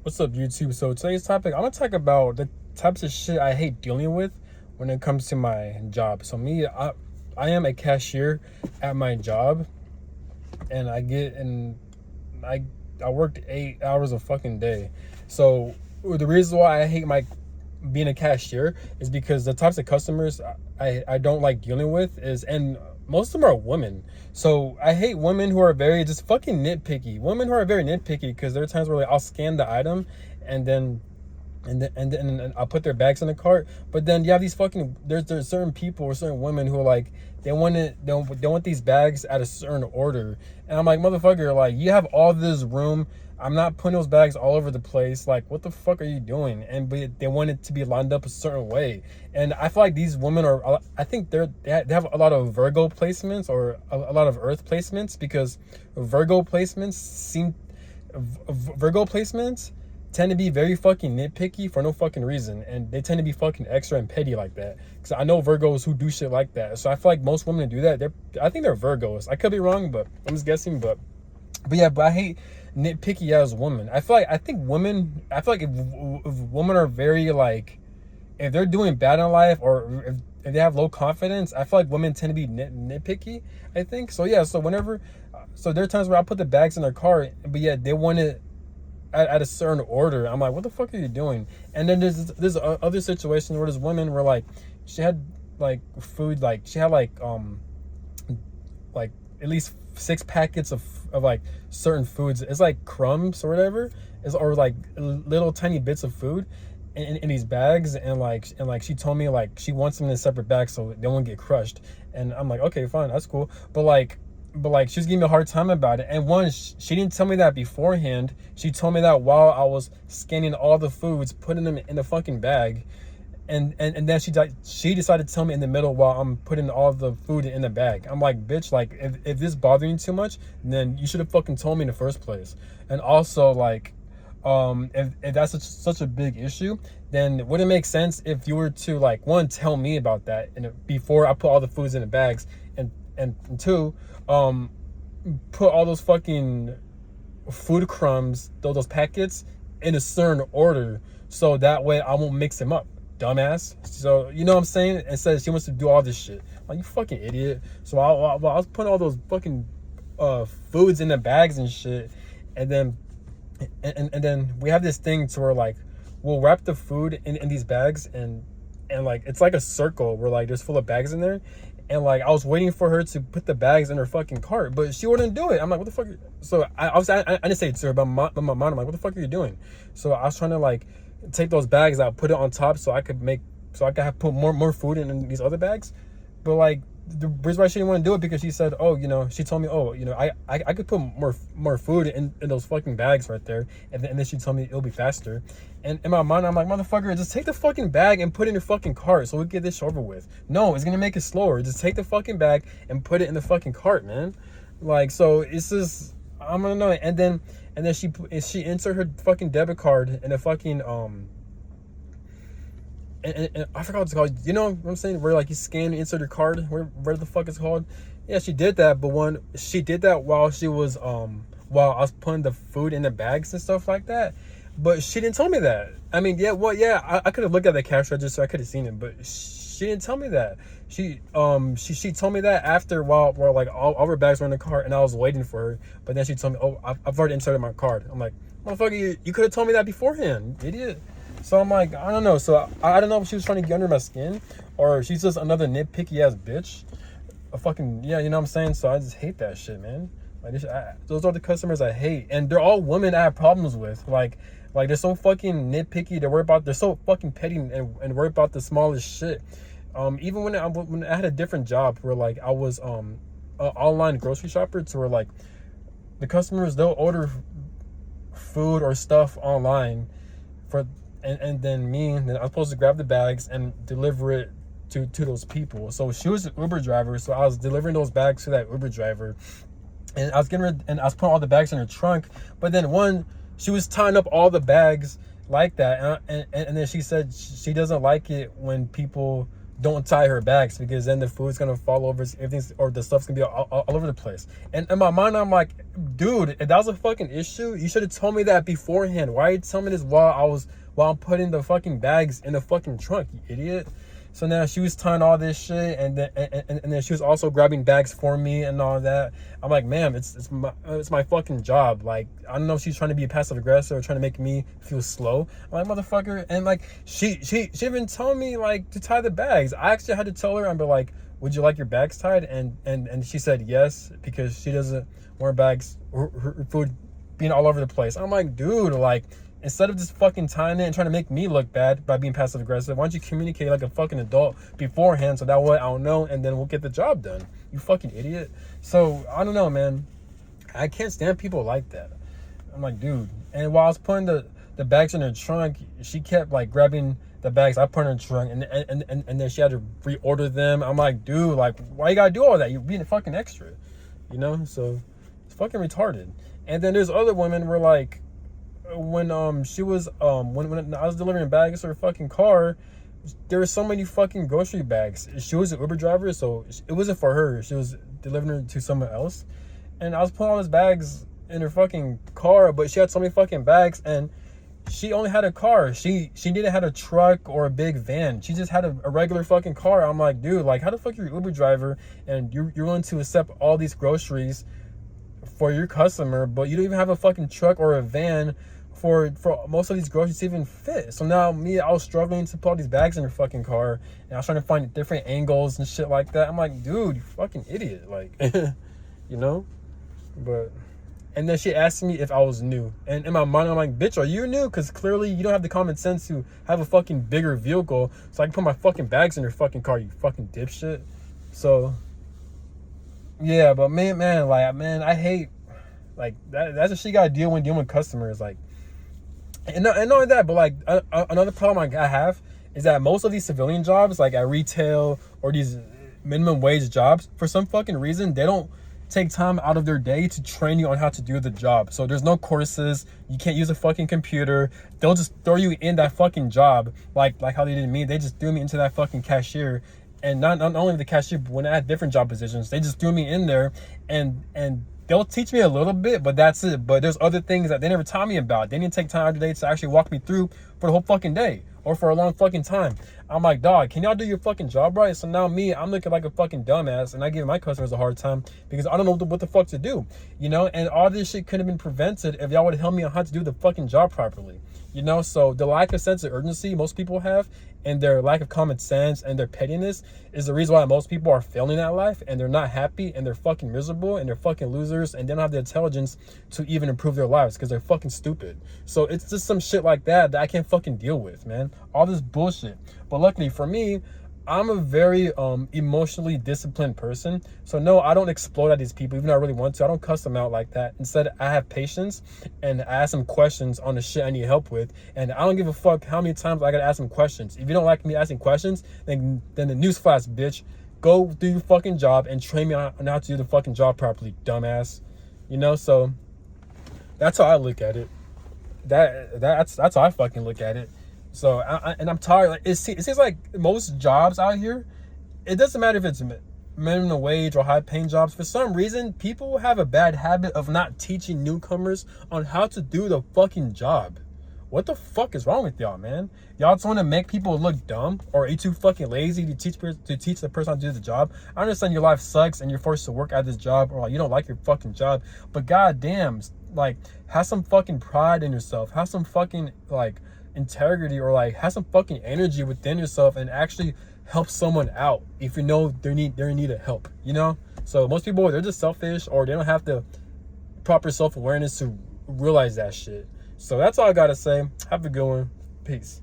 What's up, YouTube? So today's topic, I'm gonna talk about the types of shit I hate dealing with when it comes to my job. So I am a cashier at my job, and I I worked 8 hours a fucking day. So the reason why I hate my being a cashier is because the types of customers I don't like dealing with is, and most of them are women. So I hate women who are very just fucking nitpicky. Women who are very nitpicky, because there are times where like I'll scan the item and then and I'll put their bags in the cart. But then you have these fucking there's certain people or certain women who are like they want these bags at a certain order, and I'm like, motherfucker, like you have all this room. I'm not putting those bags all over the place. Like, what the fuck are you doing? And but they want it to be lined up a certain way. And I feel like these women are, I think they have a lot of Virgo placements or a lot of Earth placements, because Virgo placements seem Virgo placements tend to be very fucking nitpicky for no fucking reason, and they tend to be fucking extra and petty like that. Because I know Virgos who do shit like that. So I feel like most women who do that, I think they're Virgos. I could be wrong, but I'm just guessing. But yeah, but I hate nitpicky as women. I think women. I feel like if women are very like, if they're doing bad in life, or if they have low confidence, I feel like women tend to be nitpicky. I think so. Yeah. So whenever, so there are times where I put the bags in their car, but yeah, they want it at a certain order. I'm like, what the fuck are you doing? And then there's other situations where there's women where like she had like food, like she had like at least 6 packets of like certain foods. It's like crumbs or whatever, is or like little tiny bits of food in these bags, and like she told me like she wants them in a separate bag so they won't get crushed. And I'm like, okay, fine, that's cool. But she was giving me a hard time about it. And one, she didn't tell me that beforehand. She told me that while I was scanning all the foods, putting them in the fucking bag. And then she decided to tell me in the middle while I'm putting all the food in the bag. I'm like, bitch, like if this bothering you too much, then you should have fucking told me in the first place. And also like, if that's such a big issue, then would it make sense if you were to like, one, tell me about that and before I put all the foods in the bags, and two, put all those fucking food crumbs, those packets, in a certain order, so that way I won't mix them up, dumbass. So you know what I'm saying? And says she wants to do all this shit. Like, you fucking idiot. So I was putting all those fucking foods in the bags and shit, and then and then we have this thing to where like we'll wrap the food in these bags, and like it's like a circle where like there's full of bags in there. And like I was waiting for her to put the bags in her fucking cart, but she wouldn't do it. I'm like, what the fuck? So I didn't say it to her, but my mind, I'm like, what the fuck are you doing? So I was trying to like take those bags out, put it on top so I could have put more food in these other bags. But like the reason why she didn't want to do it, because she said, oh, she told me, oh, I could put more food in those fucking bags right there, and then she told me it'll be faster. And in my mind, I'm like, motherfucker, just take the fucking bag and put it in your fucking cart so we get this over with. No, it's gonna make it slower. Just take the fucking bag and put it in the fucking cart, man. Like, so it's just, I'm gonna know. And then she insert her fucking debit card in a fucking and I forgot what it's called. You know what I'm saying? Where like you scan and insert your card. Where the fuck it's called? Yeah, she did that. But she did that while she was while I was putting the food in the bags and stuff like that. But she didn't tell me that. I mean, yeah, well, yeah, I could have looked at the cash register. I could have seen it, but she didn't tell me that. She told me that after, while like all her bags were in the cart and I was waiting for her. But then she told me, oh, I've already inserted my card. I'm like, motherfucker, you could have told me that beforehand, idiot. So I'm like, I don't know. So I don't know if she was trying to get under my skin, or she's just another nitpicky ass bitch. A fucking, yeah, you know what I'm saying? So I just hate that shit, man. Like those are the customers I hate, and they're all women I have problems with. Like they're so fucking nitpicky. They're so fucking petty and worry about the smallest shit. Even when I had a different job where like I was an online grocery shopper, to where like the customers, they'll order food or stuff online for. And then I was supposed to grab the bags and deliver it to those people. So she was an Uber driver, so I was delivering those bags to that Uber driver, and I was putting all the bags in her trunk. But then she was tying up all the bags like that, and then she said she doesn't like it when people don't tie her bags because then the food's gonna fall over, everything's, or the stuff's gonna be all over the place. And in my mind, I'm like, dude, if that was a fucking issue, you should have told me that beforehand. Why are you telling me this while I'm putting the fucking bags in the fucking trunk, you idiot? So now she was tying all this shit, and then she was also grabbing bags for me and all that. I'm like, ma'am, it's my fucking job. Like, I don't know if she's trying to be passive aggressive or trying to make me feel slow. I'm like, motherfucker. And like, she even told me like to tie the bags. I actually had to tell her, I'm like, would you like your bags tied? And she said yes, because she doesn't want her food being all over the place. I'm like, dude, like, instead of just fucking tying it and trying to make me look bad by being passive aggressive, why don't you communicate like a fucking adult beforehand, so that way I don't know, and then we'll get the job done, you fucking idiot. So I don't know, man. I can't stand people like that. I'm like, dude. And while I was putting the bags in her trunk, she kept like grabbing the bags I put in her trunk, and then she had to reorder them. I'm like, dude, like, why you gotta do all that? You're being fucking extra, you know? So it's fucking retarded. And then there's other women where like, when she was when I was delivering bags to her fucking car, there were so many fucking grocery bags. She was an Uber driver, so it wasn't for her. She was delivering it to someone else, and I was putting all those bags in her fucking car, but she had so many fucking bags, and she only had a car. She didn't have a truck or a big van. She just had a regular fucking car. I'm like, dude, like, how the fuck are you an Uber driver and you're willing to accept all these groceries for your customer, but you don't even have a fucking truck or a van for most of these groceries to even fit? So now I was struggling to put all these bags in her fucking car, and I was trying to find different angles and shit like that. I'm like, dude, you fucking idiot, like, you know? But, and then she asked me if I was new, and in my mind I'm like, bitch, are you new? Because clearly you don't have the common sense to have a fucking bigger vehicle so I can put my fucking bags in your fucking car, you fucking dipshit. So yeah, but man, like, man, I hate, like, that's what she gotta deal when dealing with customers, like. And not only that, but like, another problem I have is that most of these civilian jobs, like at retail or these minimum wage jobs, for some fucking reason, they don't take time out of their day to train you on how to do the job. So there's no courses. You can't use a fucking computer. They'll just throw you in that fucking job, like how they did me. They just threw me into that fucking cashier. And not only the cashier, but when I had different job positions, they just threw me in there, and they'll teach me a little bit, but that's it. But there's other things that they never taught me about. They didn't take time out of the day to actually walk me through for the whole fucking day or for a long fucking time. I'm like, dog, can y'all do your fucking job right? So now I'm looking like a fucking dumbass, and I give my customers a hard time because I don't know what the fuck to do, you know? And all this shit could have been prevented if y'all would help me on how to do the fucking job properly, you know? So the lack of sense of urgency most people have, and their lack of common sense and their pettiness, is the reason why most people are failing at life, and they're not happy, and they're fucking miserable, and they're fucking losers, and they don't have the intelligence to even improve their lives because they're fucking stupid. So it's just some shit like that I can't fucking deal with, man. All this bullshit. But luckily for me, I'm a very emotionally disciplined person. So no, I don't explode at these people, even though I really want to. I don't cuss them out like that. Instead, I have patience, and I ask them questions on the shit I need help with. And I don't give a fuck how many times I gotta ask them questions. If you don't like me asking questions, then the newsflash, bitch. Go do your fucking job and train me on how to do the fucking job properly, dumbass. You know, so that's how I look at it. That's how I fucking look at it. So I'm tired. Like, it seems like most jobs out here, it doesn't matter if it's minimum wage or high paying jobs. For some reason, people have a bad habit of not teaching newcomers on how to do the fucking job. What the fuck is wrong with y'all, man? Y'all just want to make people look dumb, or are you too fucking lazy to teach the person how to do the job? I understand your life sucks and you're forced to work at this job, or like, you don't like your fucking job, but goddamn, like, have some fucking pride in yourself. Have some fucking like integrity, or like have some fucking energy within yourself and actually help someone out if you know they're in need of help, you know? So most people, they're just selfish, or they don't have the proper self-awareness to realize that shit. So that's all I gotta say. Have a good one. Peace.